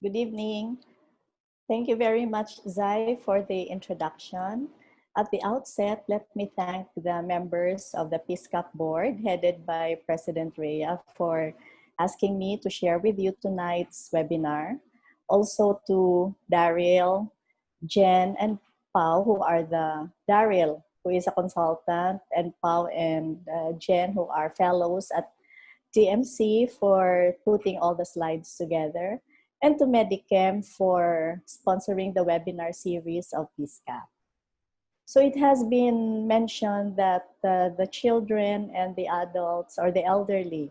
Good evening. Thank you very much, Zai, for the introduction. At the outset, let me thank the members of the PSCAP board, headed by President Rhea, for asking me to share with you tonight's webinar. Also to Daryl, Jen, and Pau, who are Daryl, who is a consultant, and Pau and Jen, who are fellows at TMC for putting all the slides together, and to Medichem for sponsoring the webinar series of PSCAP. So it has been mentioned that the children and the adults or the elderly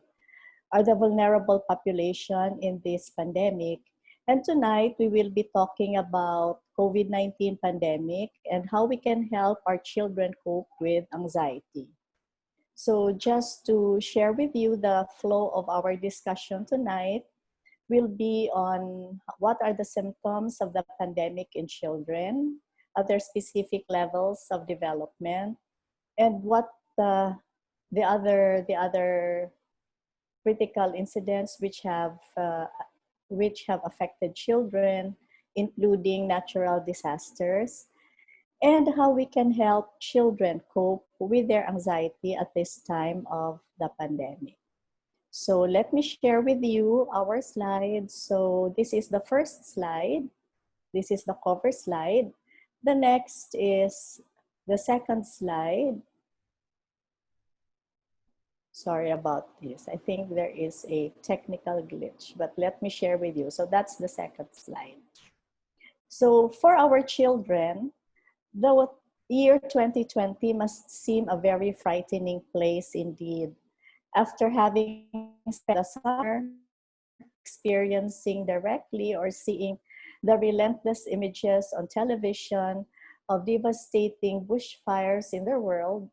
are the vulnerable population in this pandemic. And tonight we will be talking about COVID-19 pandemic and how we can help our children cope with anxiety. So just to share with you the flow of our discussion tonight will be on what are the symptoms of the pandemic in children, other specific levels of development, and what the other critical incidents which have affected children, including natural disasters, and how we can help children cope with their anxiety at this time of the pandemic. So let me share with you our slides. So this is the first slide. This is the cover slide. The next is the second slide. Sorry about this. I think there is a technical glitch, but let me share with you. So that's the second slide. So for our children, the year 2020 must seem a very frightening place indeed. After having spent the summer experiencing directly or seeing the relentless images on television of devastating bushfires in the world,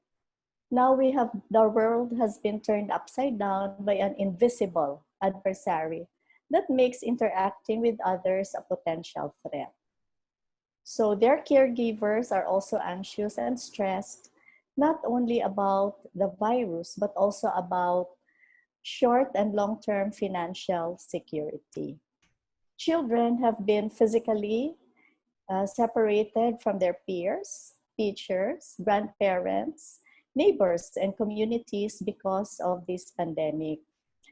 now the world has been turned upside down by an invisible adversary that makes interacting with others a potential threat. So their caregivers are also anxious and stressed, not only about the virus, but also about short and long-term financial security. Children have been physically separated from their peers, teachers, grandparents, neighbors, and communities because of this pandemic.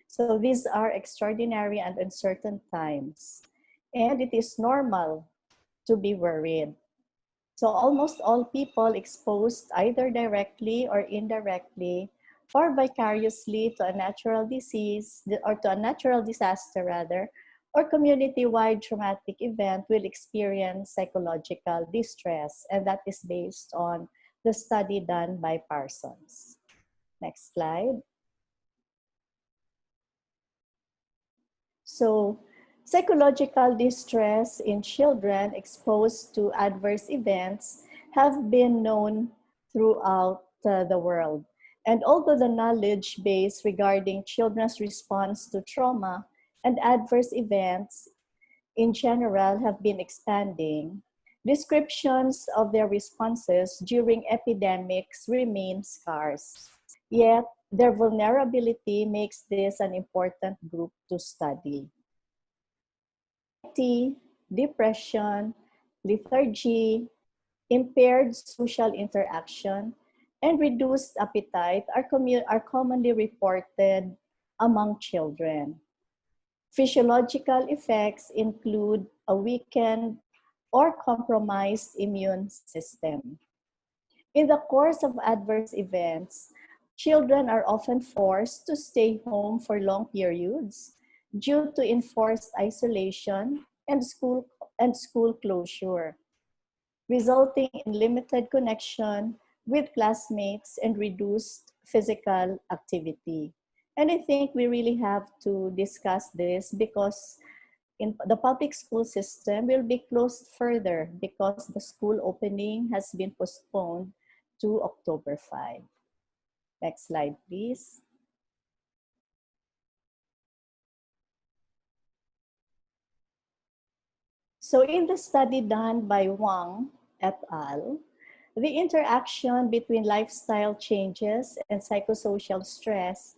So these are extraordinary and uncertain times, and it is normal to be worried. So almost all people exposed either directly or indirectly or vicariously to a natural disease or to a natural disaster rather, or community-wide traumatic event will experience psychological distress, and that is based on the study done by Parsons. Next slide. So psychological distress in children exposed to adverse events have been known throughout the world. And although the knowledge base regarding children's response to trauma and adverse events in general have been expanding, descriptions of their responses during epidemics remain scarce. Yet, their vulnerability makes this an important group to study. Anxiety, depression, lethargy, impaired social interaction, and reduced appetite are commonly reported among children. Physiological effects include a weakened or compromised immune system. In the course of adverse events, children are often forced to stay home for long periods due to enforced isolation and school closure, resulting in limited connection with classmates and reduced physical activity. And I think we really have to discuss this because in the public school system will be closed further because the school opening has been postponed to October 5. Next slide, please. So in the study done by Wang et al., the interaction between lifestyle changes and psychosocial stress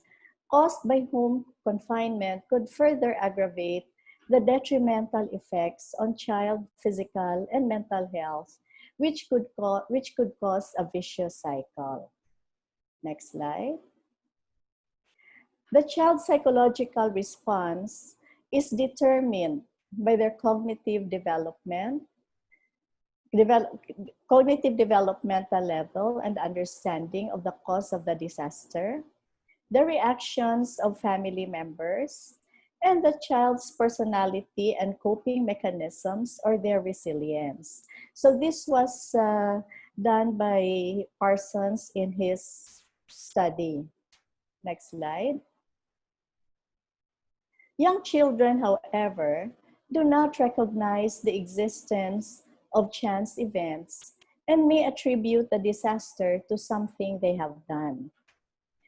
caused by home confinement could further aggravate the detrimental effects on child physical and mental health, which could cause a vicious cycle. Next slide. The child's psychological response is determined by their cognitive developmental level and understanding of the cause of the disaster, the reactions of family members, and the child's personality and coping mechanisms or their resilience. So this was done by Parsons in his study. Next slide. Young children, however, do not recognize the existence of chance events and may attribute the disaster to something they have done.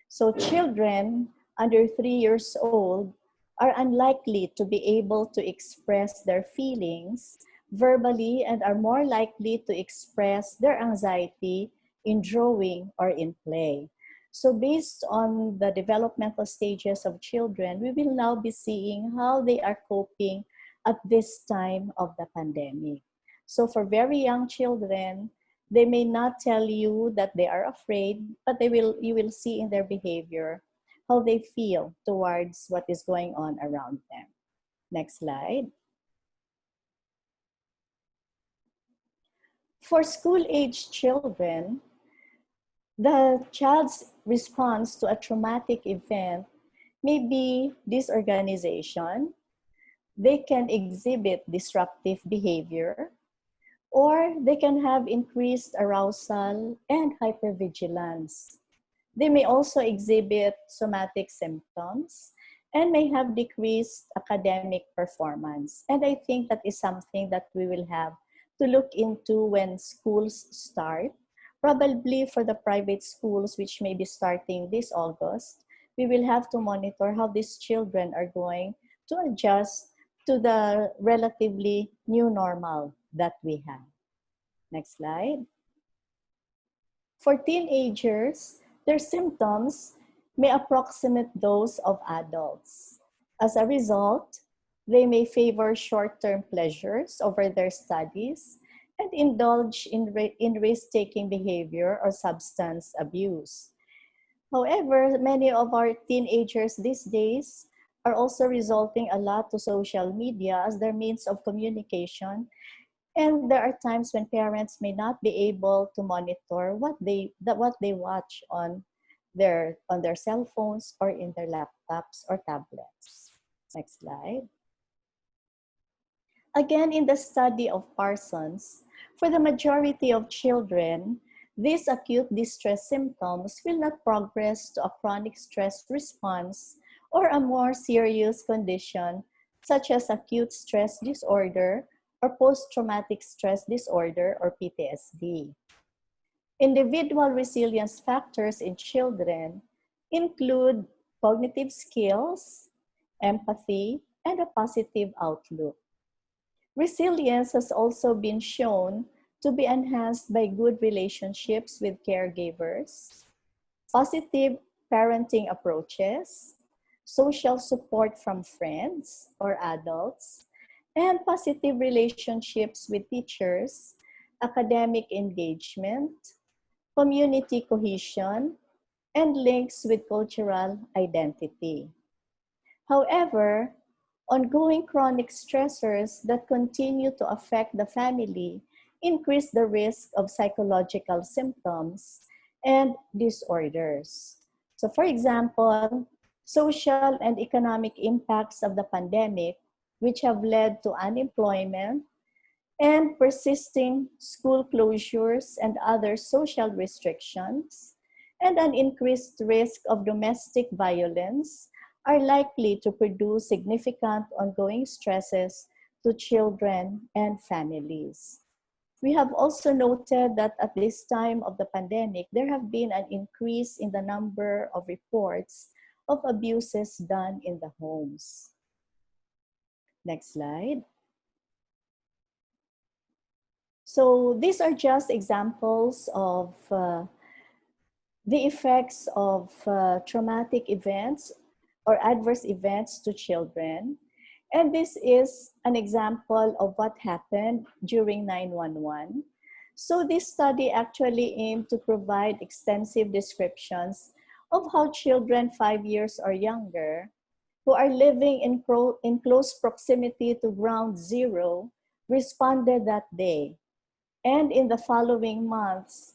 So children under 3 years old are unlikely to be able to express their feelings verbally and are more likely to express their anxiety in drawing or in play. So based on the developmental stages of children, we will now be seeing how they are coping at this time of the pandemic. So for very young children, they may not tell you that they are afraid, but you will see in their behavior how they feel towards what is going on around them. Next slide. For school-age children, the child's response to a traumatic event may be disorganization. They can exhibit disruptive behavior, or they can have increased arousal and hypervigilance. They may also exhibit somatic symptoms and may have decreased academic performance. And I think that is something that we will have to look into when schools start. Probably for the private schools, which may be starting this August, we will have to monitor how these children are going to adjust to the relatively new normal that we have. Next slide. For teenagers, their symptoms may approximate those of adults. As a result, they may favor short-term pleasures over their studies and indulge in risk-taking behavior or substance abuse. However, many of our teenagers these days are also resorting a lot to social media as their means of communication. And there are times when parents may not be able to monitor what they watch on their cell phones or in their laptops or tablets. Next slide. Again, in the study of Parsons, for the majority of children, these acute distress symptoms will not progress to a chronic stress response or a more serious condition such as acute stress disorder or post-traumatic stress disorder or PTSD. Individual resilience factors in children include cognitive skills, empathy, and a positive outlook. Resilience has also been shown to be enhanced by good relationships with caregivers, positive parenting approaches, social support from friends or adults, and positive relationships with teachers, academic engagement, community cohesion, and links with cultural identity. However, ongoing chronic stressors that continue to affect the family increase the risk of psychological symptoms and disorders. So for example, social and economic impacts of the pandemic, which have led to unemployment and persisting school closures and other social restrictions, and an increased risk of domestic violence are likely to produce significant ongoing stresses to children and families. We have also noted that at this time of the pandemic, there have been an increase in the number of reports of abuses done in the homes. Next slide. So these are just examples of the effects of traumatic events or adverse events to children. And this is an example of what happened during 911. So this study actually aimed to provide extensive descriptions of how children 5 years or younger who are living in close proximity to ground zero responded that day and in the following months,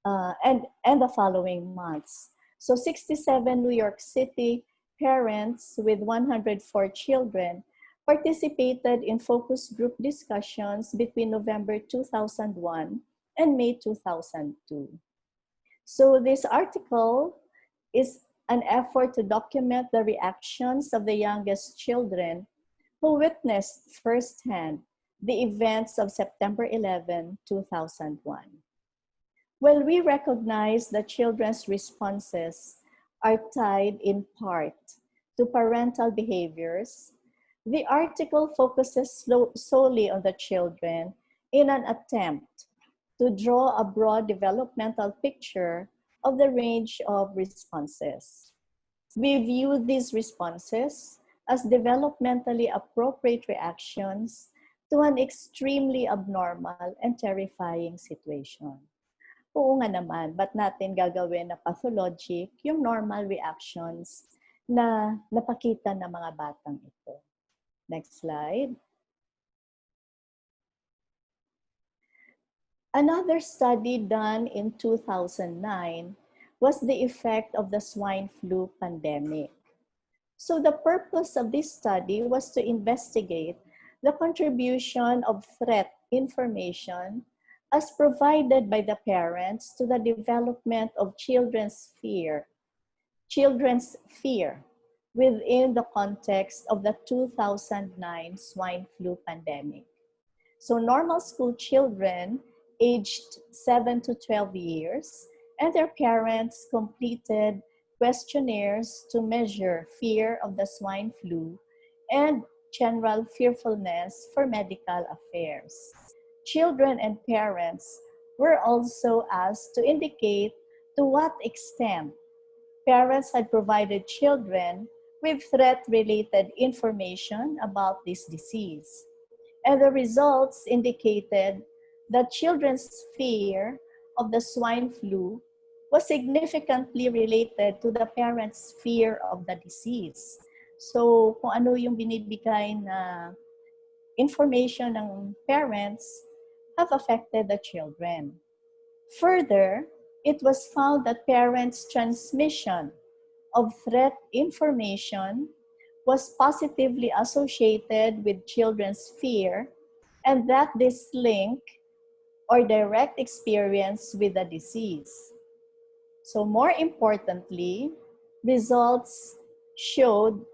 and the following months. So 67 New York City parents with 104 children participated in focus group discussions between November 2001 and May 2002. So this article is an effort to document the reactions of the youngest children who witnessed firsthand the events of September 11, 2001. Well, we recognize that children's responses are tied in part to parental behaviors. The article focuses solely on the children in an attempt to draw a broad developmental picture of the range of responses. We view these responses as developmentally appropriate reactions to an extremely abnormal and terrifying situation. Oo nga naman, ba't natin gagawin na pathologic yung normal reactions na napakita ng mga batang ito? Next slide. Another study done in 2009 was the effect of the swine flu pandemic. So the purpose of this study was to investigate the contribution of threat information as provided by the parents to the development of children's fear within the context of the 2009 swine flu pandemic. So normal school children aged 7 to 12 years and their parents completed questionnaires to measure fear of the swine flu and general fearfulness for medical affairs. Children and parents were also asked to indicate to what extent parents had provided children with threat-related information about this disease. And the results indicated that children's fear of the swine flu was significantly related to the parents' fear of the disease. So, kung ano yung binibigay na information ng parents have affected the children. Further, it was found that parents' transmission of threat information was positively associated with children's fear and that this link or direct experience with the disease. So more importantly, results showed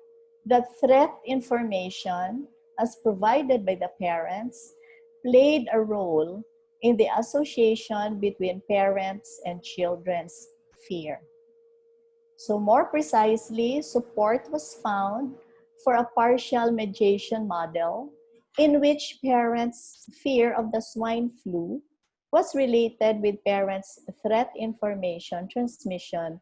that threat information as provided by the parents played a role in the association between parents and children's fear. So more precisely, support was found for a partial mediation model in which parents' fear of the swine flu was related with parents' threat information transmission,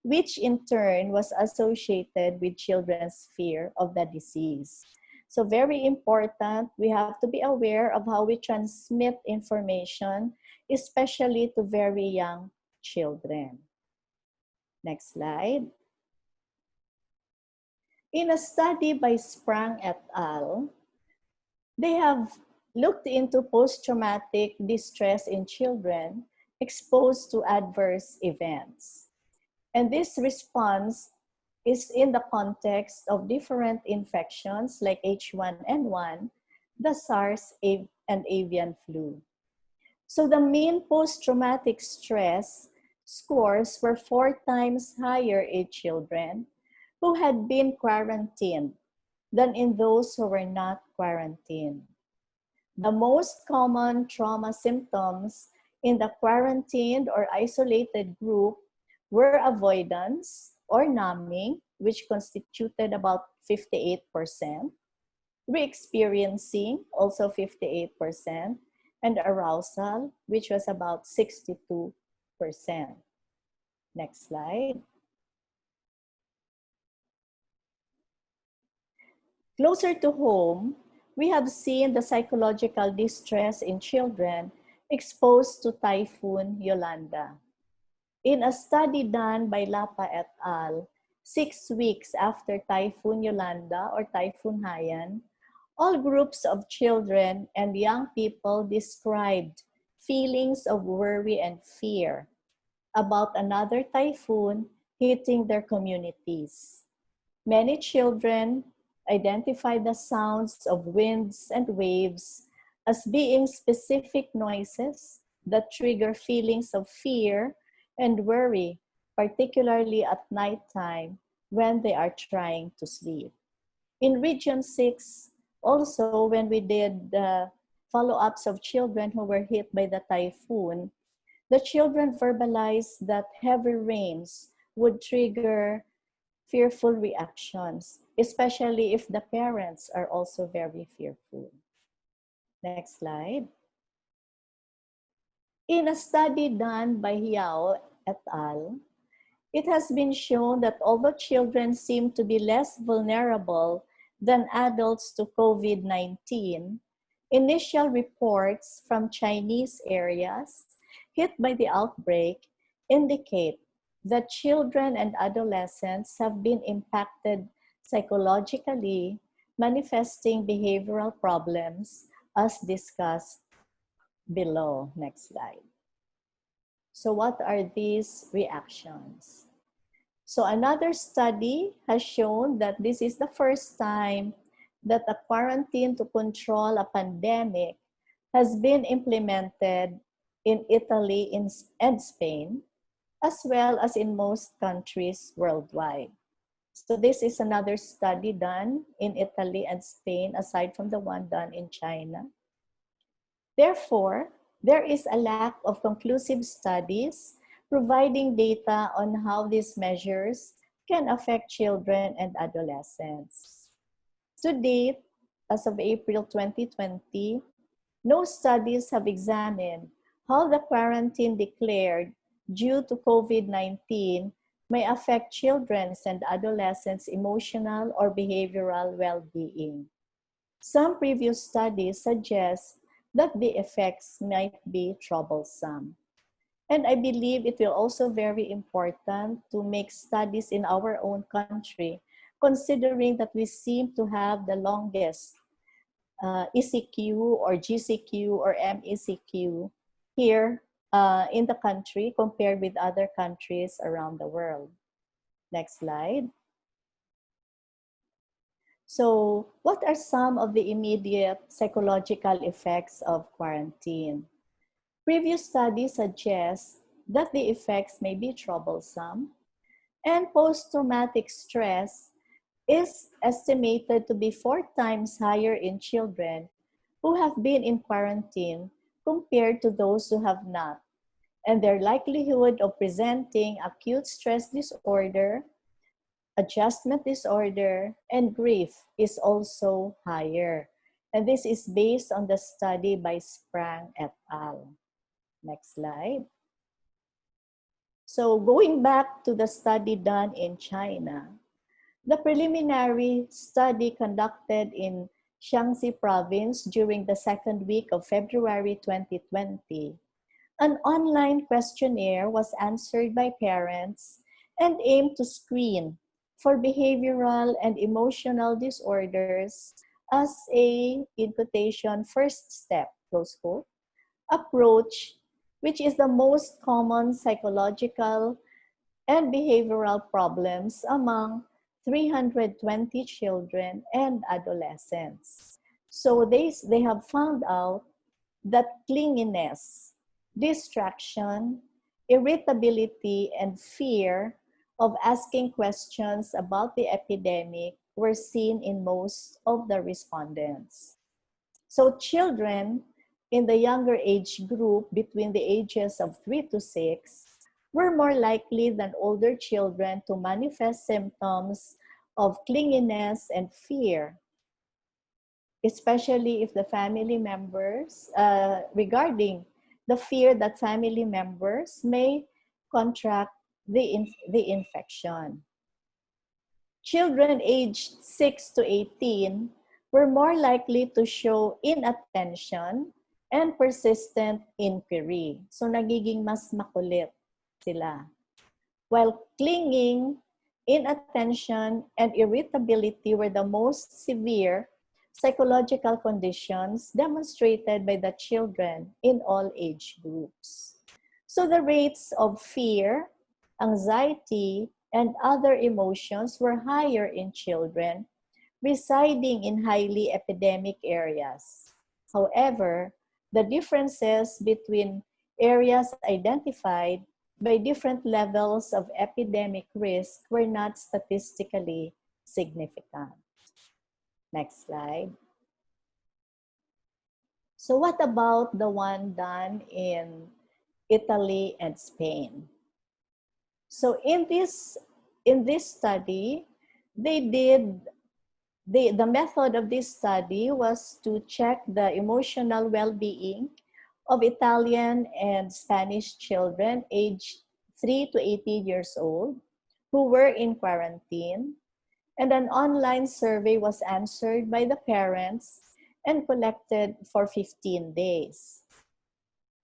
which in turn was associated with children's fear of the disease. So very important, we have to be aware of how we transmit information, especially to very young children. Next slide. In a study by Sprang et al., they have looked into post-traumatic distress in children exposed to adverse events. And this response is in the context of different infections like H1N1, the SARS, and avian flu. So the mean post-traumatic stress scores were 4 times higher in children who had been quarantined than in those who were not quarantined. The most common trauma symptoms in the quarantined or isolated group were avoidance or numbing, which constituted about 58%, re-experiencing, also 58%, and arousal, which was about 62%. Next slide. Closer to home, we have seen the psychological distress in children exposed to Typhoon Yolanda. In a study done by Lapa et al., 6 weeks after Typhoon Yolanda or Typhoon Haiyan, all groups of children and young people described feelings of worry and fear about another typhoon hitting their communities. Many children identify the sounds of winds and waves as being specific noises that trigger feelings of fear and worry, particularly at nighttime when they are trying to sleep. In Region 6, also when we did the follow-ups of children who were hit by the typhoon, the children verbalized that heavy rains would trigger fearful reactions, especially if the parents are also very fearful. Next slide. In a study done by Hiao et al., it has been shown that although children seem to be less vulnerable than adults to COVID-19, initial reports from Chinese areas hit by the outbreak indicate that children and adolescents have been impacted psychologically, manifesting behavioral problems as discussed below. Next slide. So what are these reactions? So another study has shown that this is the first time that a quarantine to control a pandemic has been implemented in Italy and Spain, as well as in most countries worldwide. So this is another study done in Italy and Spain, aside from the one done in China. Therefore, there is a lack of conclusive studies providing data on how these measures can affect children and adolescents. To date, as of April 2020, no studies have examined how the quarantine declared due to COVID-19 may affect children's and adolescents' emotional or behavioral well-being. Some previous studies suggest that the effects might be troublesome. And I believe it will also very important to make studies in our own country, considering that we seem to have the longest ECQ or GCQ or MECQ here in the country compared with other countries around the world. Next slide. So what are some of the immediate psychological effects of quarantine? Previous studies suggest that the effects may be troublesome, and post-traumatic stress is estimated to be 4 times higher in children who have been in quarantine compared to those who have not, and their likelihood of presenting acute stress disorder, adjustment disorder, and grief is also higher. And this is based on the study by Sprang et al. Next slide. So going back to the study done in China, the preliminary study conducted in Shaanxi province during the second week of February 2020, an online questionnaire was answered by parents and aimed to screen for behavioral and emotional disorders as a, in quotation, first step, close quote, approach, which is the most common psychological and behavioral problems among 320 children and adolescents. So they have found out that clinginess, distraction, irritability, and fear of asking questions about the epidemic were seen in most of the respondents. So children in the younger age group between the ages of 3 to 6 were more likely than older children to manifest symptoms of clinginess and fear, especially if the family members, regarding the fear that family members may contract the infection. children aged 6 to 18 were more likely to show inattention and persistent inquiry. So nagiging mas makulit sila. While clinging, inattention, and irritability were the most severe psychological conditions demonstrated by the children in all age groups. So the rates of fear, anxiety, and other emotions were higher in children residing in highly epidemic areas. However, the differences between areas identified by different levels of epidemic risk were not statistically significant. Next slide. So what about the one done in Italy and Spain? So in this study, the method of this study was to check the emotional well-being of Italian and Spanish children aged 3 to 18 years old who were in quarantine, and an online survey was answered by the parents and collected for 15 days.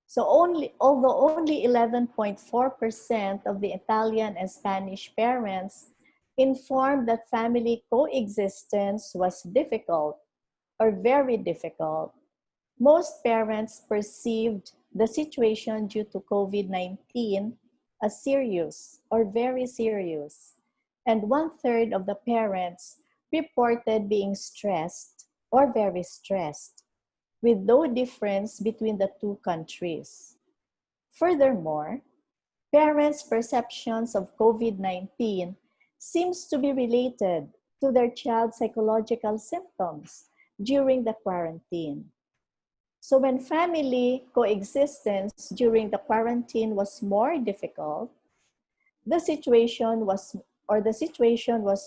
So although only 11.4% of the Italian and Spanish parents informed that family coexistence was difficult or very difficult, most parents perceived the situation due to COVID-19 as serious or very serious. And 1/3 of the parents reported being stressed or very stressed, with no difference between the two countries. Furthermore, parents' perceptions of COVID-19 seems to be related to their child's psychological symptoms during the quarantine. So when family coexistence during the quarantine was more difficult, the situation was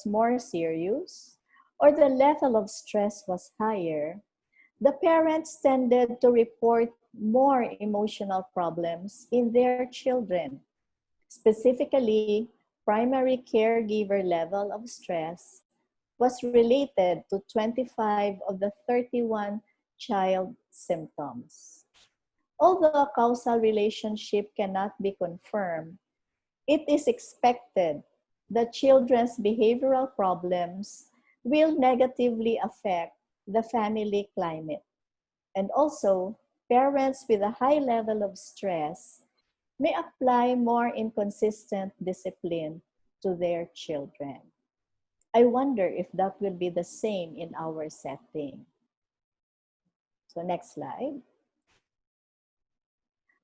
more serious, or the level of stress was higher, the parents tended to report more emotional problems in their children. Specifically, primary caregiver level of stress was related to 25 of the 31 child symptoms. Although a causal relationship cannot be confirmed, it is expected that children's behavioral problems will negatively affect the family climate. And also, parents with a high level of stress may apply more inconsistent discipline to their children. I wonder if that will be the same in our setting. So next slide.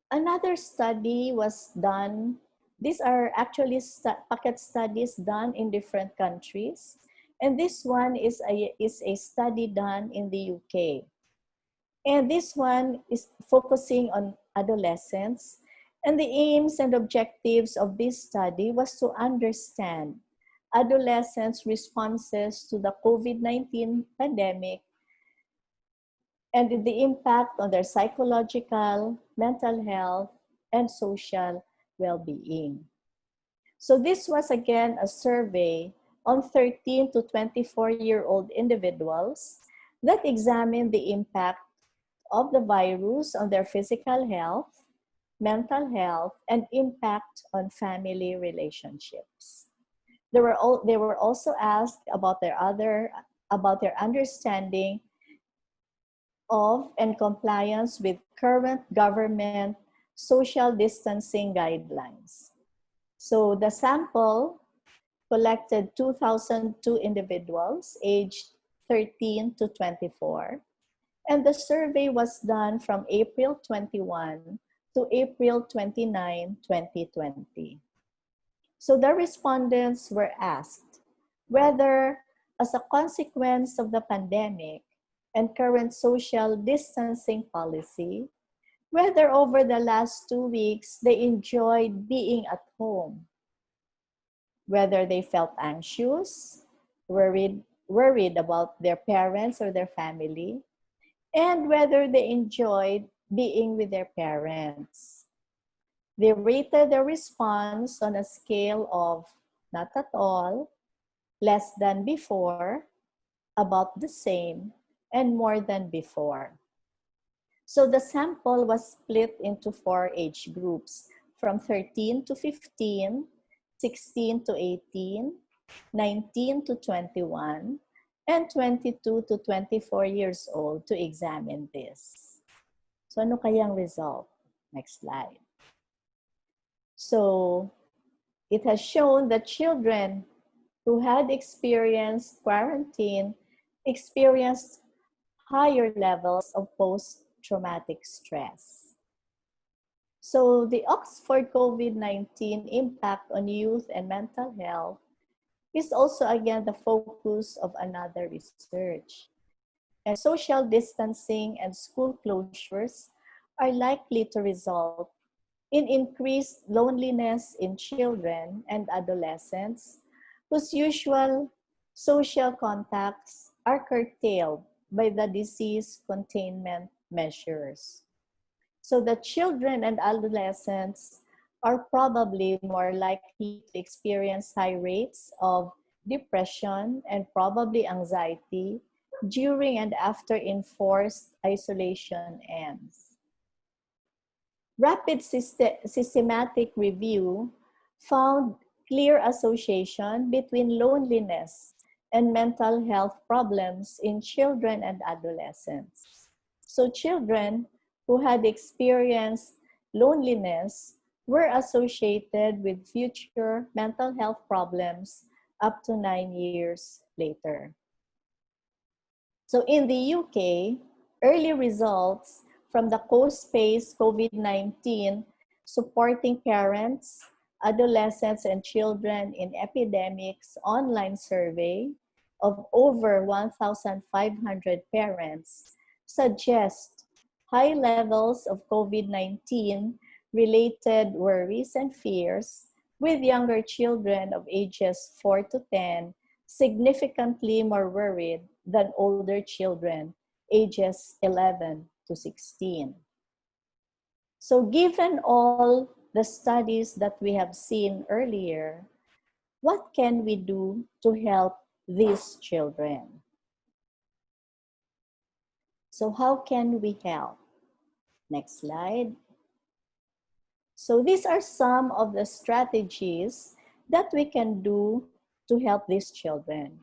Another study was done. These are actually pocket studies done in different countries. And this one is a study done in the UK. And this one is focusing on adolescents. And the aims and objectives of this study was to understand adolescents' responses to the COVID-19 pandemic and the impact on their psychological, mental health, and social well-being. So this was again a survey on 13 to 24-year-old individuals that examined the impact of the virus on their physical health, mental health, and impact on family relationships. They were also asked about their understanding of and compliance with current government social distancing guidelines. So the sample collected 2,002 individuals aged 13 to 24. And the survey was done from April 21 to April 29, 2020. So the respondents were asked whether, as a consequence of the pandemic and current social distancing policy, whether over the last 2 weeks they enjoyed being at home, whether they felt anxious, worried about their parents or their family, and whether they enjoyed being with their parents. They rated their response on a scale of not at all, less than before, about the same, and more than before. So the sample was split into 4 age groups from 13 to 15, 16 to 18, 19 to 21, and 22 to 24 years old to examine this. So ano kayang result? Next slide. So it has shown that children who had experienced quarantine experienced higher levels of post-traumatic stress. So the Oxford COVID-19 impact on youth and mental health is also again the focus of another research. And social distancing and school closures are likely to result in increased loneliness in children and adolescents whose usual social contacts are curtailed by the disease containment measures. So the children and adolescents are probably more likely to experience high rates of depression and probably anxiety during and after enforced isolation ends. Rapid systematic review found clear association between loneliness and mental health problems in children and adolescents. So children who had experienced loneliness were associated with future mental health problems up to 9 years later. So in the UK, early results from the COSPACE COVID-19 Supporting Parents, Adolescents, and Children in Epidemics online survey of over 1,500 parents suggest high levels of COVID-19 related worries and fears with younger children of ages 4 to 10 significantly more worried than older children ages 11 to 16. So given all the studies that we have seen earlier, what can we do to help these children? So how can we help? Next slide. So these are some of the strategies that we can do to help these children.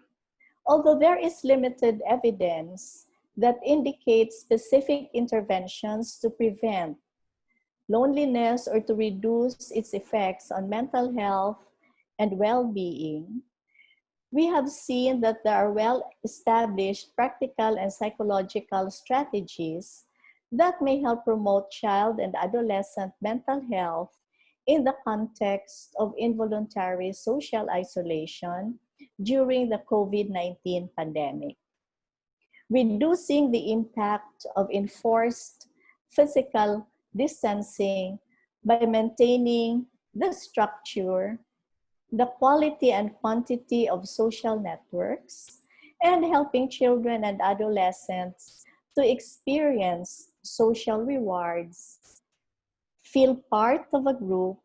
Although there is limited evidence that indicates specific interventions to prevent loneliness or to reduce its effects on mental health and well-being, we have seen that there are well-established practical and psychological strategies that may help promote child and adolescent mental health in the context of involuntary social isolation during the COVID-19 pandemic. Reducing the impact of enforced physical distancing by maintaining the structure, the quality and quantity of social networks, and helping children and adolescents to experience social rewards, feel part of a group,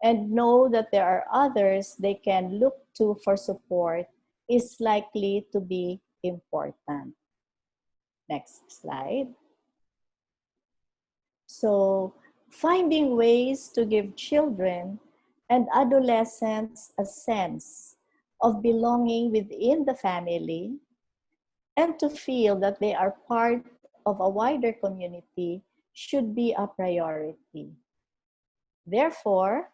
and know that there are others they can look to for support is likely to be important. Next slide. So, finding ways to give children and adolescents a sense of belonging within the family and to feel that they are part of a wider community should be a priority. Therefore,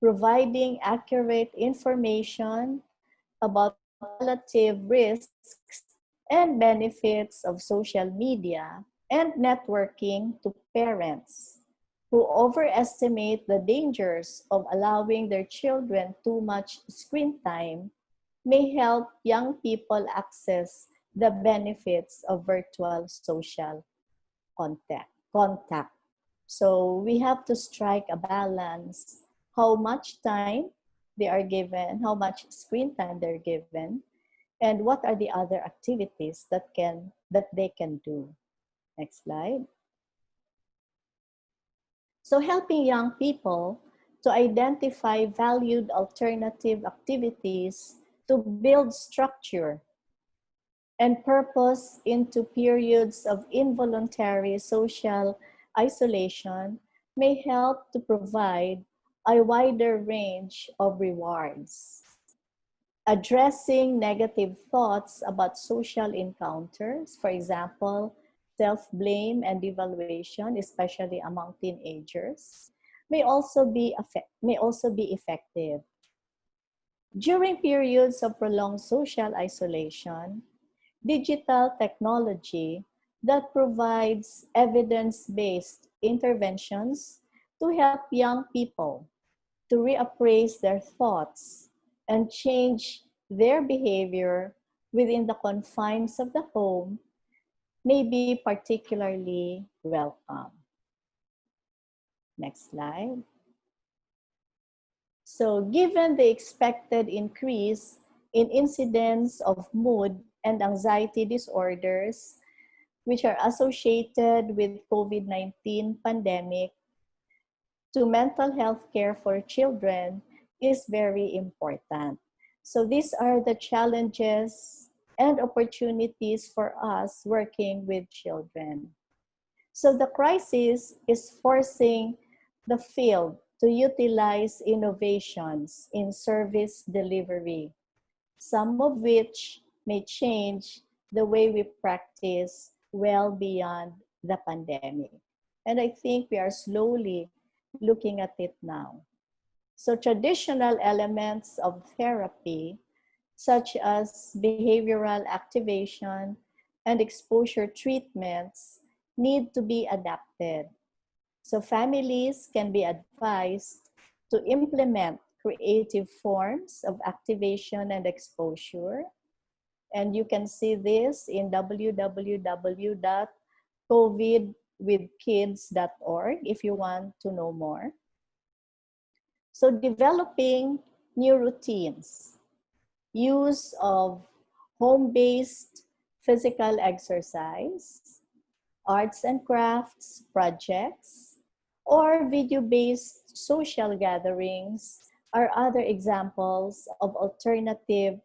providing accurate information about relative risks and benefits of social media and networking to parents who overestimate the dangers of allowing their children too much screen time may help young people access the benefits of virtual social contact. So we have to strike a balance how much time they are given, how much screen time they're given, and what are the other activities that they can do. Next slide. So helping young people to identify valued alternative activities to build structure and purpose into periods of involuntary social isolation may help to provide a wider range of rewards. Addressing negative thoughts about social encounters, for example, self-blame and devaluation, especially among teenagers, may also be effective. During periods of prolonged social isolation, digital technology that provides evidence-based interventions to help young people to reappraise their thoughts and change their behavior within the confines of the home may be particularly welcome. Next slide. So given the expected increase in incidence of mood and anxiety disorders, which are associated with COVID-19 pandemic, to mental health care for children is very important. So these are the challenges and opportunities for us working with children. So the crisis is forcing the field to utilize innovations in service delivery, some of which may change the way we practice well beyond the pandemic. And I think we are slowly looking at it now. So traditional elements of therapy, such as behavioral activation and exposure treatments, need to be adapted. So families can be advised to implement creative forms of activation and exposure. And you can see this in www.covidwithkids.org if you want to know more. So developing new routines, use of home-based physical exercise, arts and crafts projects, or video-based social gatherings are other examples of alternative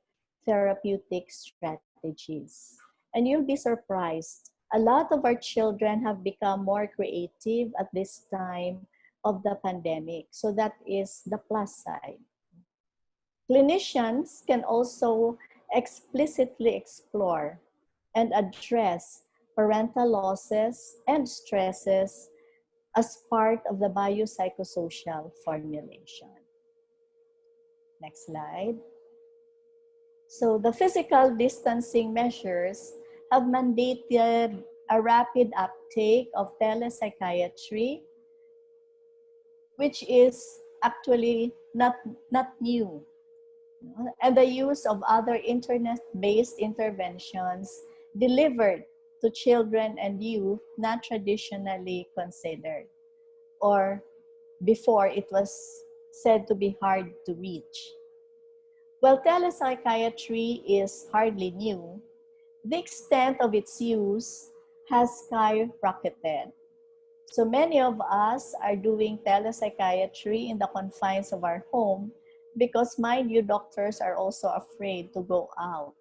therapeutic strategies. And you'll be surprised. A lot of our children have become more creative at this time of the pandemic. So that is the plus side. Clinicians can also explicitly explore and address parental losses and stresses as part of the biopsychosocial formulation. Next slide. So the physical distancing measures have mandated a rapid uptake of telepsychiatry, which is actually not new. And the use of other internet-based interventions delivered to children and youth not traditionally considered, or before it was said to be hard to reach. While telepsychiatry is hardly new, the extent of its use has skyrocketed. So many of us are doing telepsychiatry in the confines of our home because, mind you, doctors are also afraid to go out.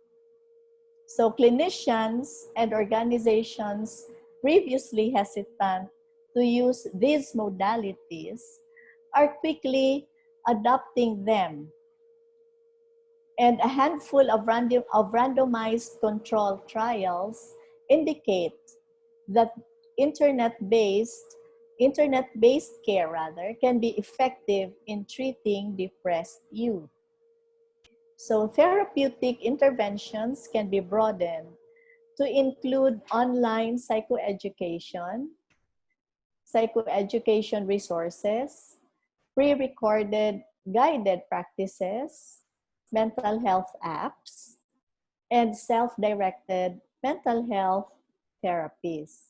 So clinicians and organizations previously hesitant to use these modalities are quickly adopting them. And a handful of randomized controlled trials indicate that internet-based care can be effective in treating depressed youth. So therapeutic interventions can be broadened to include online psychoeducation resources, pre-recorded guided practices, mental health apps, and self-directed mental health therapies.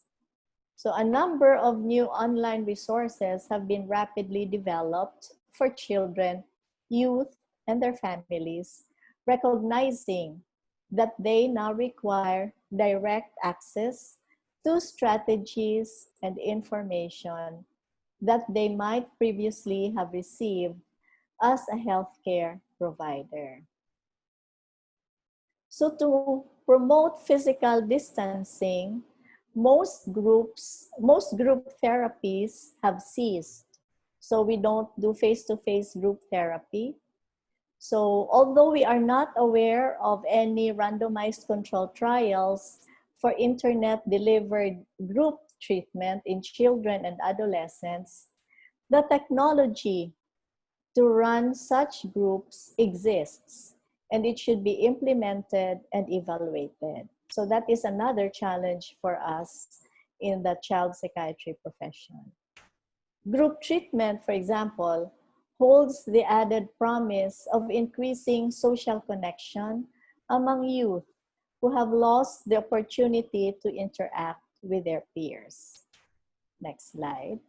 So a number of new online resources have been rapidly developed for children, youth, and their families, recognizing that they now require direct access to strategies and information that they might previously have received as a healthcare provider. So to promote physical distancing, most group therapies have ceased. So we don't do face-to-face group therapy. So although we are not aware of any randomized controlled trials for internet-delivered group treatment in children and adolescents, the technology to run such groups exists, and it should be implemented and evaluated. So that is another challenge for us in the child psychiatry profession. Group treatment, for example, holds the added promise of increasing social connection among youth who have lost the opportunity to interact with their peers. Next slide.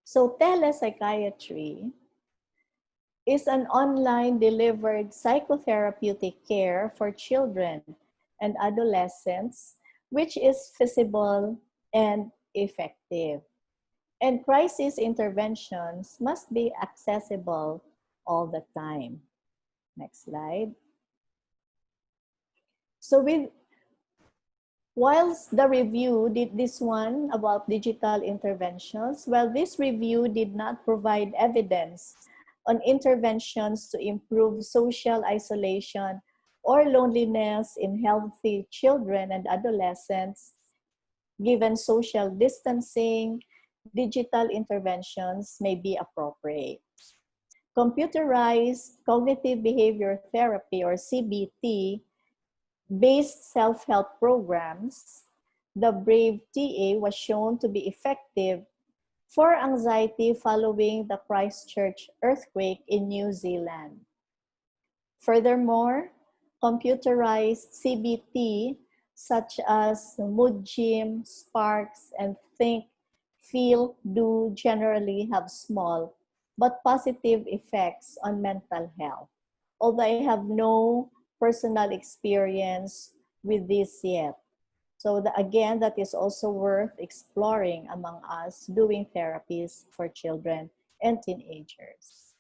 So telepsychiatry is an online delivered psychotherapeutic care for children and adolescents, which is feasible and effective. And crisis interventions must be accessible all the time. Next slide. So whilst the review did this one about digital interventions, well, this review did not provide evidence on interventions to improve social isolation or loneliness in healthy children and adolescents. Given social distancing, digital interventions may be appropriate. Computerized cognitive behavior therapy, or CBT, based self-help programs, the BRAVE TA was shown to be effective for anxiety following the Christchurch earthquake in New Zealand. Furthermore, computerized CBT such as Mood Gym, Sparks, and Think, Feel, Do generally have small but positive effects on mental health. Although I have no personal experience with this yet. So again, that is also worth exploring among us doing therapies for children and teenagers.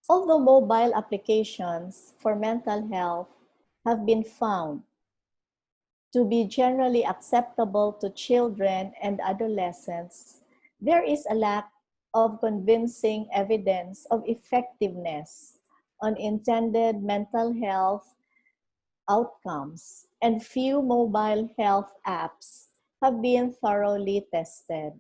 Although mobile applications for mental health have been found to be generally acceptable to children and adolescents, there is a lack of convincing evidence of effectiveness on intended mental health outcomes, and few mobile health apps have been thoroughly tested.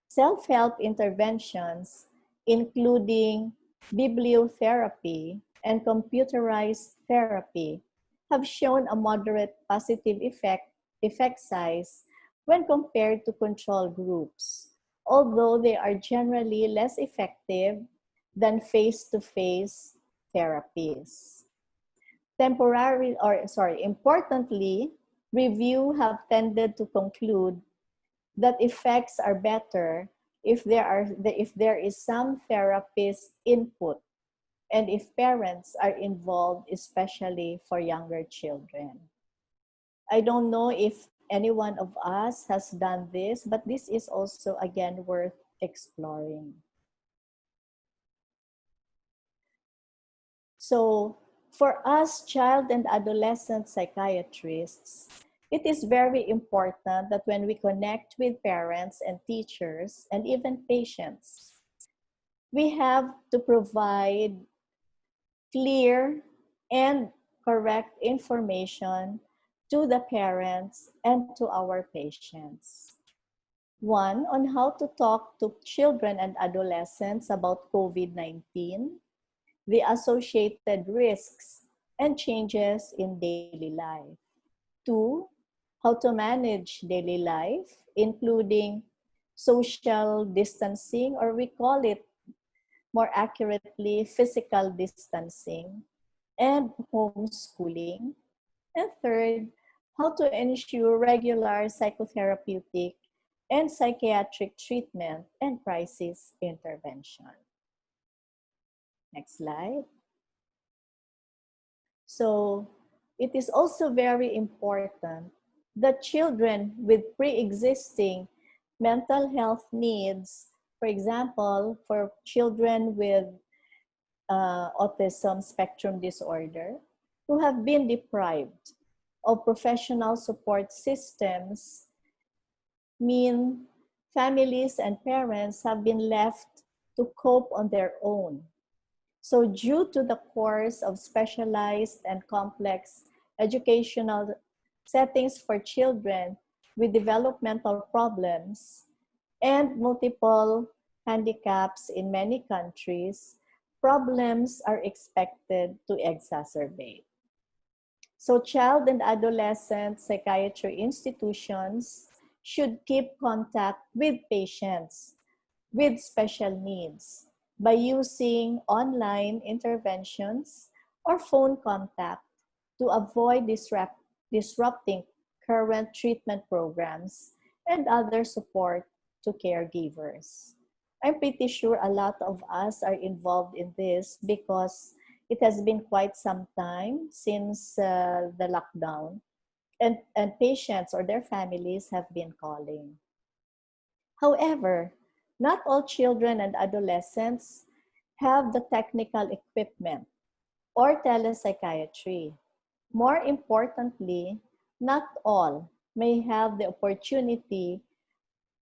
Self-help interventions, including bibliotherapy and computerized therapy, have shown a moderate positive effect size when compared to control groups, although they are generally less effective than face-to-face therapies. Importantly, review have tended to conclude that effects are better if there is some therapist input and if parents are involved, especially for younger children. I don't know if any one of us has done this, but this is also, again, worth exploring. So for us child and adolescent psychiatrists, it is very important that when we connect with parents and teachers and even patients, we have to provide clear and correct information to the parents and to our patients. One, on how to talk to children and adolescents about COVID-19, the associated risks and changes in daily life. Two, how to manage daily life, including social distancing, or we call it more accurately, physical distancing, and homeschooling. And third, how to ensure regular psychotherapeutic and psychiatric treatment and crisis intervention. Next slide. So it is also very important that children with pre-existing mental health needs, for example, for children with autism spectrum disorder who have been deprived of professional support systems mean families and parents have been left to cope on their own. So due to the course of specialized and complex educational settings for children with developmental problems and multiple handicaps in many countries, problems are expected to exacerbate. So child and adolescent psychiatry institutions should keep contact with patients with special needs by using online interventions or phone contact to avoid disrupting current treatment programs and other support to caregivers. I'm pretty sure a lot of us are involved in this because it has been quite some time since the lockdown, and patients or their families have been calling. However, not all children and adolescents have the technical equipment or telepsychiatry. More importantly, not all may have the opportunity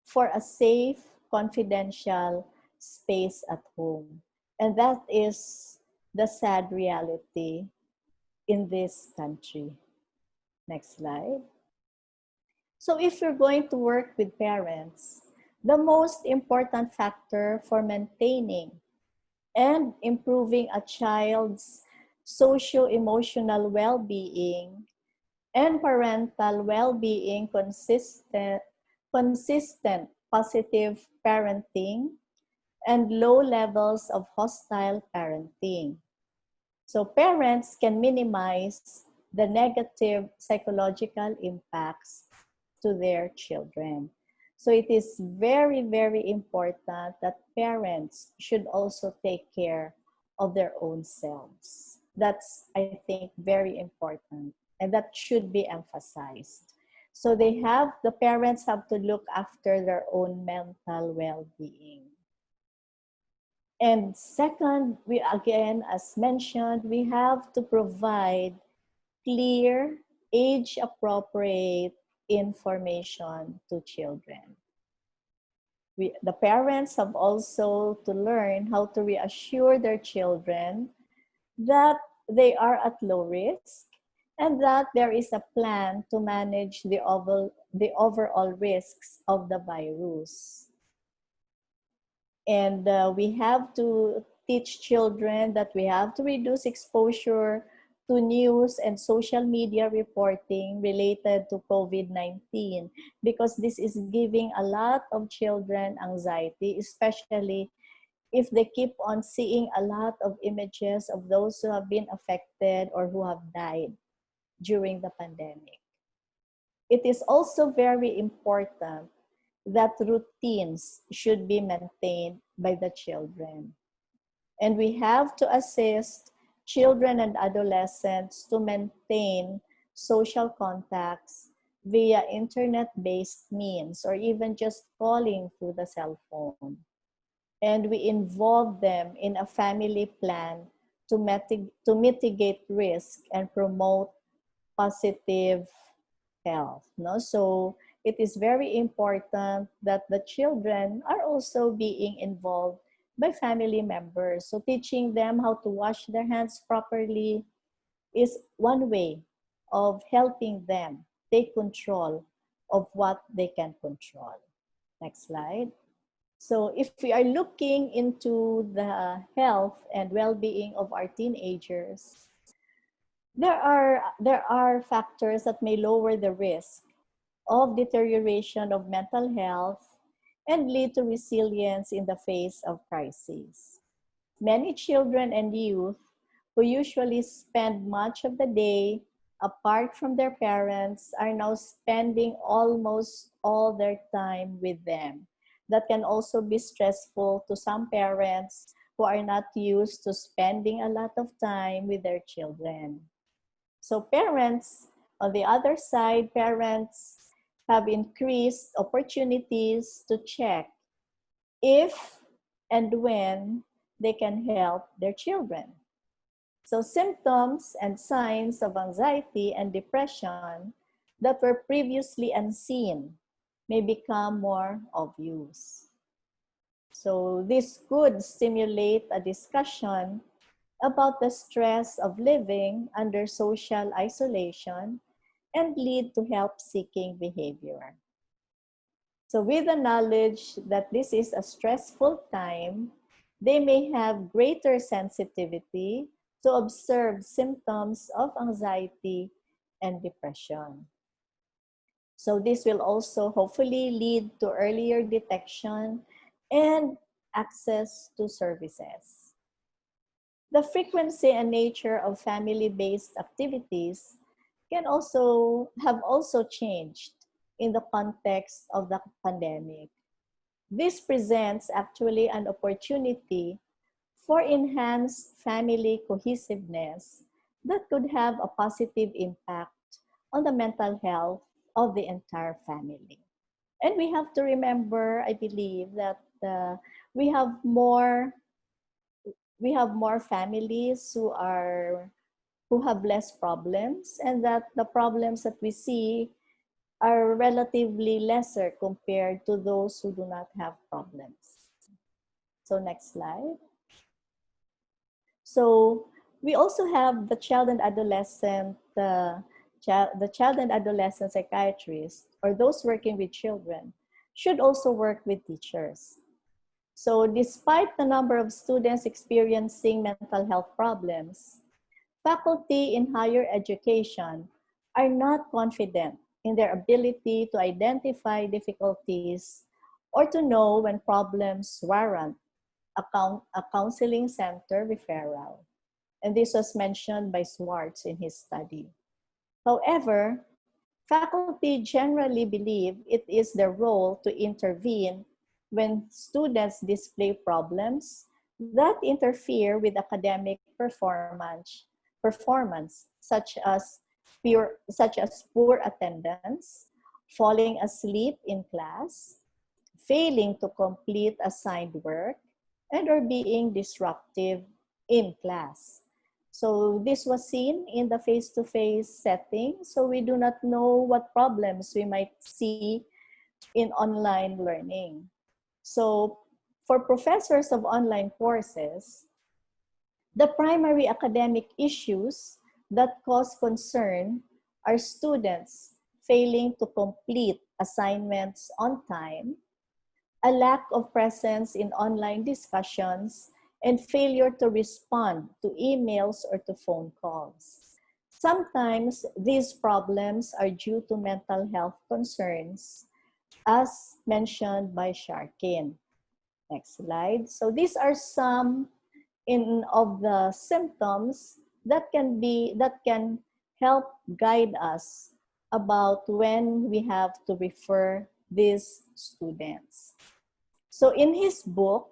for a safe, confidential space at home. And that is the sad reality in this country. Next slide. So if you're going to work with parents, the most important factor for maintaining and improving a child's socio-emotional well-being and parental well-being consistent positive parenting and low levels of hostile parenting. So parents can minimize the negative psychological impacts to their children. So it is very, very important that parents should also take care of their own selves. That's, I think, very important, and that should be emphasized. So the parents have to look after their own mental well-being. And second, we again, as mentioned, we have to provide clear, age-appropriate information to children. The parents have also to learn how to reassure their children that they are at low risk and that there is a plan to manage the overall risks of the virus. And we have to teach children that we have to reduce exposure to news and social media reporting related to COVID-19 because this is giving a lot of children anxiety, especially if they keep on seeing a lot of images of those who have been affected or who have died during the pandemic. It is also very important that routines should be maintained by the children. And we have to assist children and adolescents to maintain social contacts via internet-based means or even just calling through the cell phone. And we involve them in a family plan to mitigate risk and promote positive health. No? So it is very important that the children are also being involved by family members. So teaching them how to wash their hands properly is one way of helping them take control of what they can control. Next slide. So if we are looking into the health and well-being of our teenagers, there are factors that may lower the risk of deterioration of mental health and lead to resilience in the face of crises. Many children and youth who usually spend much of the day apart from their parents are now spending almost all their time with them. That can also be stressful to some parents who are not used to spending a lot of time with their children. So parents, on the other side, parents have increased opportunities to check if and when they can help their children. So symptoms and signs of anxiety and depression that were previously unseen may become more obvious. So this could stimulate a discussion about the stress of living under social isolation and lead to help-seeking behavior. So with the knowledge that this is a stressful time, they may have greater sensitivity to observe symptoms of anxiety and depression. So this will also hopefully lead to earlier detection and access to services. The frequency and nature of family-based activities can also have changed in the context of the pandemic. This presents actually an opportunity for enhanced family cohesiveness that could have a positive impact on the mental health of the entire family. And we have to remember, I believe, that we have more families who have less problems, and that the problems that we see are relatively lesser compared to those who do not have problems. So next slide. So we also have the child and adolescent, the child and adolescent psychiatrist, or those working with children, should also work with teachers. So despite the number of students experiencing mental health problems, faculty in higher education are not confident in their ability to identify difficulties or to know when problems warrant a counseling center referral. And this was mentioned by Swartz in his study. However, faculty generally believe it is their role to intervene when students display problems that interfere with academic performance such as poor attendance, falling asleep in class, failing to complete assigned work, and or being disruptive in class. So this was seen in the face-to-face setting, so we do not know what problems we might see in online learning. So for professors of online courses, the primary academic issues that cause concern are students failing to complete assignments on time, a lack of presence in online discussions, and failure to respond to emails or to phone calls. Sometimes these problems are due to mental health concerns, as mentioned by Sharkin. Next slide. So these are some of the symptoms that can help guide us about when we have to refer these students. So in his book,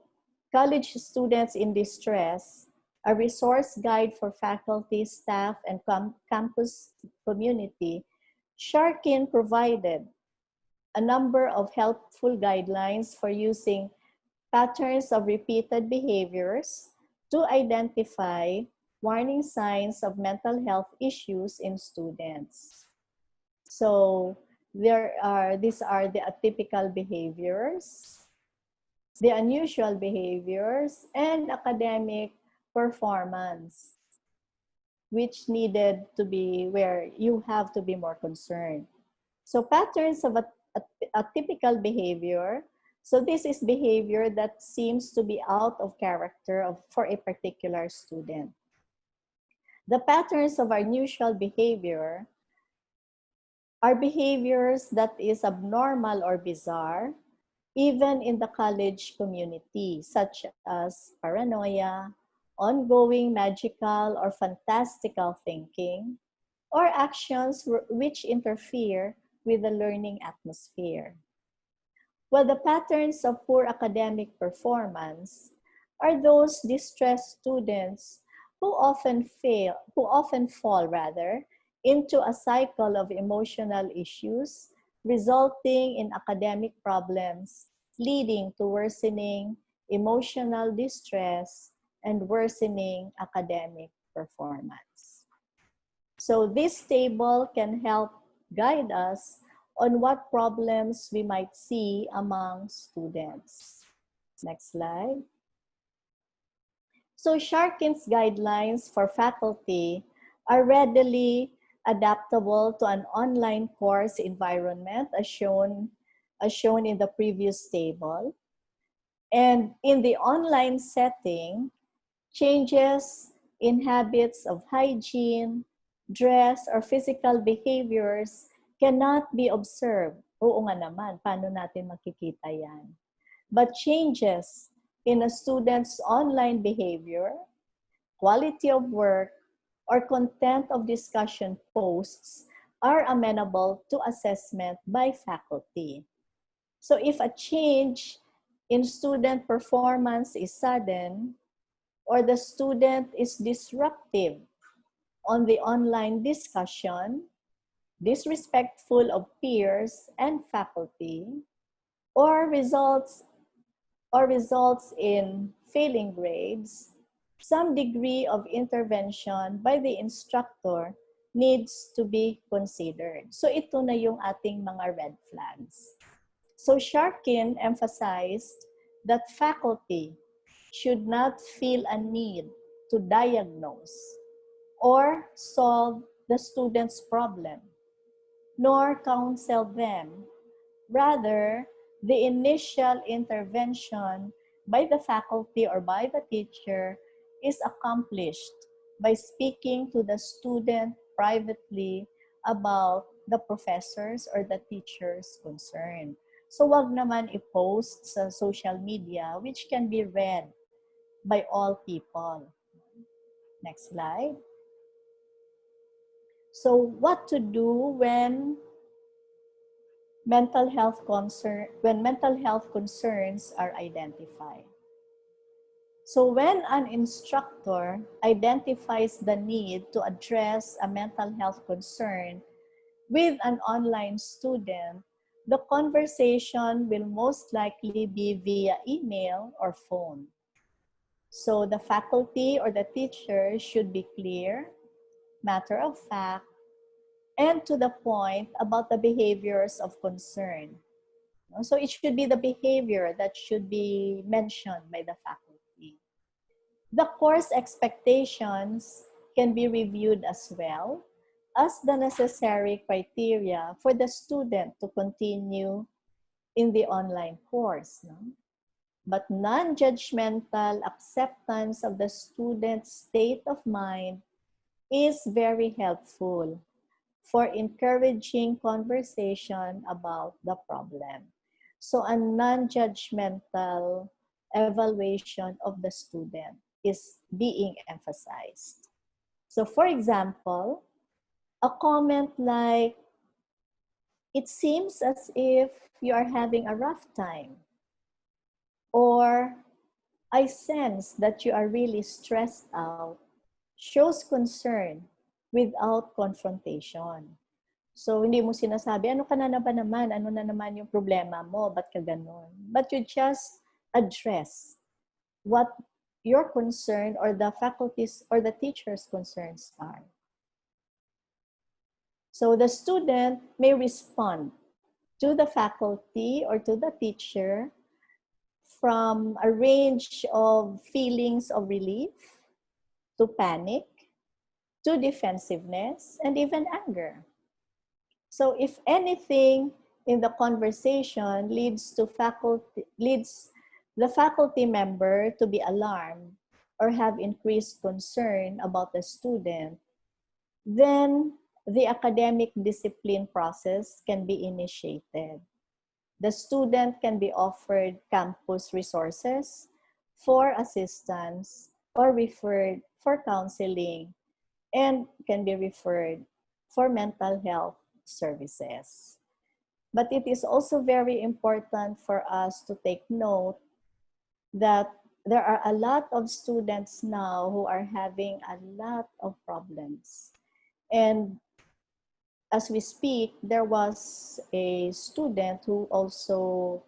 College Students in Distress, a resource guide for faculty, staff, and campus community, Sharkin provided a number of helpful guidelines for using patterns of repeated behaviors to identify warning signs of mental health issues in students. So these are the atypical behaviors, the unusual behaviors, and academic performance, which needed to be where you have to be more concerned. So patterns of a typical behavior. So this is behavior that seems to be out of character for a particular student. The patterns of unusual behavior are behaviors that is abnormal or bizarre, even in the college community, such as paranoia, ongoing magical or fantastical thinking, or actions which interfere with the learning atmosphere. While the patterns of poor academic performance are those distressed students who often fall into a cycle of emotional issues resulting in academic problems, leading to worsening emotional distress and worsening academic performance. So this table can help guide us on what problems we might see among students. Next slide. So Sharkin's guidelines for faculty are readily adaptable to an online course environment as shown in the previous table. And in the online setting, changes in habits of hygiene, dress, or physical behaviors cannot be observed. Oo nga naman, paano natin makikita yan? But changes in a student's online behavior, quality of work, or content of discussion posts are amenable to assessment by faculty. So if a change in student performance is sudden, or the student is disruptive on the online discussion, disrespectful of peers and faculty, or results in failing grades, some degree of intervention by the instructor needs to be considered. So ito na yung ating mga red flags. So Sharkin emphasized that faculty should not feel a need to diagnose or solve the student's problem, nor counsel them. Rather, the initial intervention by the faculty or by the teacher is accomplished by speaking to the student privately about the professors or the teacher's concern. So wag naman i-post sa social media which can be read by all people. Next slide. So what to do when mental health concerns are identified? So when an instructor identifies the need to address a mental health concern with an online student, the conversation will most likely be via email or phone. So the faculty or the teacher should be clear, matter of fact, and to the point about the behaviors of concern. So it should be the behavior that should be mentioned by the faculty. The course expectations can be reviewed as well as the necessary criteria for the student to continue in the online course. No? But non-judgmental acceptance of the student's state of mind is very helpful for encouraging conversation about the problem. So a non-judgmental evaluation of the student is being emphasized. So for example, a comment like, "It seems as if you are having a rough time," or "I sense that you are really stressed out," shows concern without confrontation. So, hindi mo sinasabi, "Ano ka na ba naman? Ano na naman yung problema mo? Ba't ka ganun?" But you just address what your concern or the faculty's or the teacher's concerns are. So, the student may respond to the faculty or to the teacher from a range of feelings of relief, to panic, to defensiveness, and even anger. So if anything in the conversation leads the faculty member to be alarmed or have increased concern about the student, then the academic discipline process can be initiated. The student can be offered campus resources for assistance or referred for counseling, and can be referred for mental health services. But it is also very important for us to take note that there are a lot of students now who are having a lot of problems. And as we speak, there was a student who also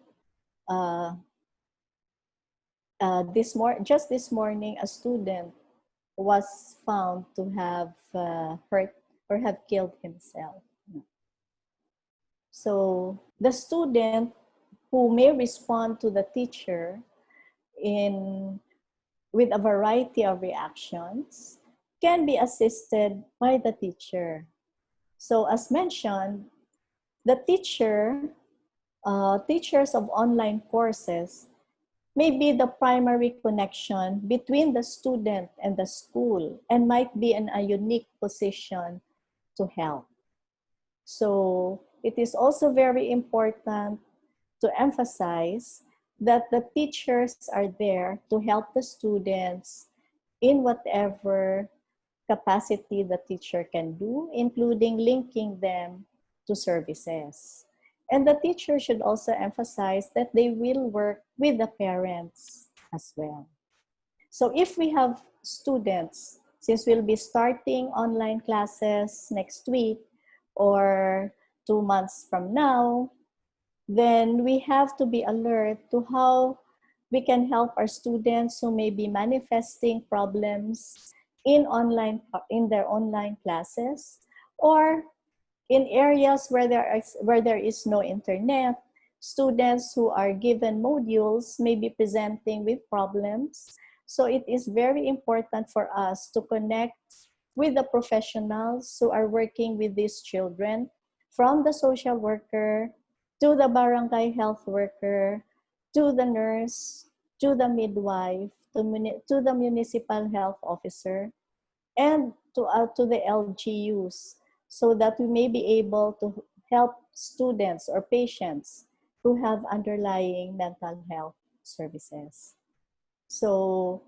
just this morning, a student was found to have hurt or have killed himself. So the student who may respond to the teacher in with a variety of reactions can be assisted by the teacher. So as mentioned, the teachers of online courses may be the primary connection between the student and the school and might be in a unique position to help. So it is also very important to emphasize that the teachers are there to help the students in whatever capacity the teacher can do, including linking them to services. And the teacher should also emphasize that they will work with the parents as well. So if we have students, since we'll be starting online classes next week or 2 months from now, then we have to be alert to how we can help our students who may be manifesting problems in their online classes, or in areas where there is no internet. Students who are given modules may be presenting with problems. So it is very important for us to connect with the professionals who are working with these children, from the social worker to the barangay health worker, to the nurse, to the midwife, to the municipal health officer, and to the LGUs, so that we may be able to help students or patients who have underlying mental health services. So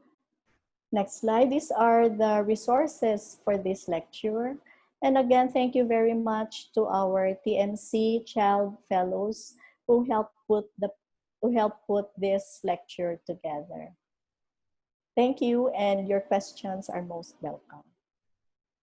next slide. These are the resources for this lecture. And again, thank you very much to our TNC Child Fellows who helped put this lecture together. Thank you, and your questions are most welcome.